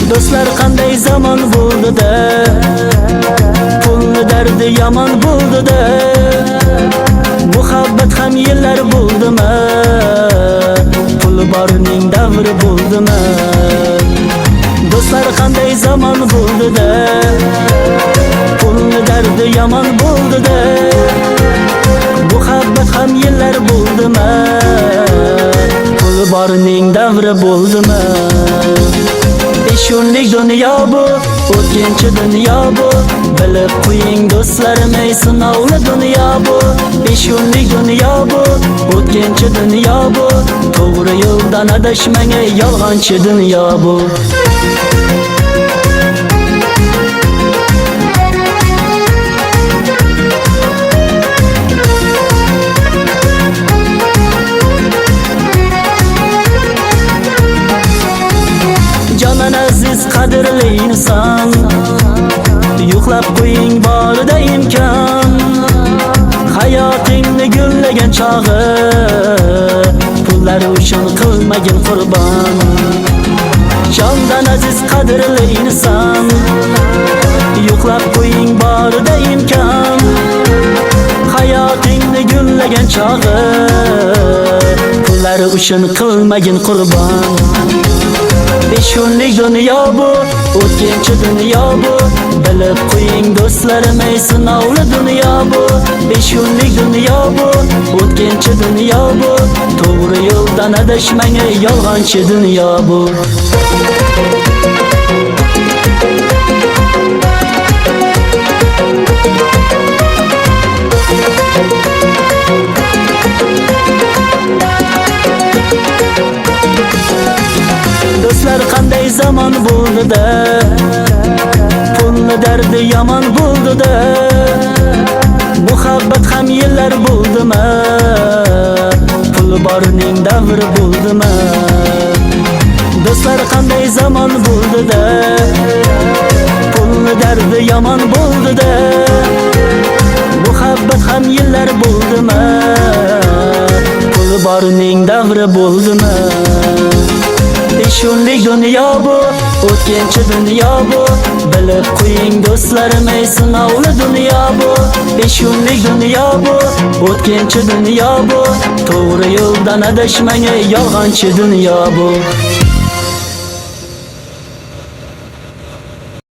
Do'stlar qanday zamon bo'ldi-da, pulni dardi yomon bo'ldi-da, muhabbat ham yillar bo'ldimi, pul borning davri bo'ldimi? Do'stlar qanday zamon bo'ldi-da, pulni dardi yomon bo'ldi-da, muhabbat ham yillar bo'ldimi, pul borning davri bo'ldimi? Shunlik dunyo bu, o'tkinchi dunyo bu, bilib qo'ying do'stlarim, ey sinovli dunyo bu. Shunlik dunyo bu, o'tkinchi dunyo bu, to'g'ri yo'ldan adashmang, ey yolg'onchi dunyo bu. Jonan aziz qadrli inson, yo'qlab qo'ying borida imkon, hayotingni gullagan chog'i, pullar uchun qilmagin qurbon. Jondan aziz qadrli inson, yo'qlab qo'ying borida imkon, hayotingni gullagan chog'i, pullar uchun qilmagin qurbon. Shunlik dunyo bu, o'tkinchi dunyo bu, bilib qo'ying do'stlarim, ey sinovli dunyo bu. Shunlik dunyo bu, o'tkinchi dunyo bu, to'g'ri yo'ldan adashmang, ey yolg'onchi dunyo bu. Do'stlar qanday zamon bo'ldi-da, pulni dardi yomon bo'ldi-da, muhabbat ham yillar bo'ldimi, pul borning davri bo'ldimi? Do'stlar qanday zamon bo'ldi-da, pulni dardi yomon bo'ldi-da, muhabbat ham yillar bo'ldimi, pul borning davri bo'ldimi? Shunlik dunyo bu, o'tkinchi dunyo bu, bilib qo'ying do'stlarim, ey sinovli dunyo bu. Shunlik dunyo bu, o'tkinchi dunyo bu, to'g'ri yo'ldan adashmang, ey yolg'onchi dunyo bu.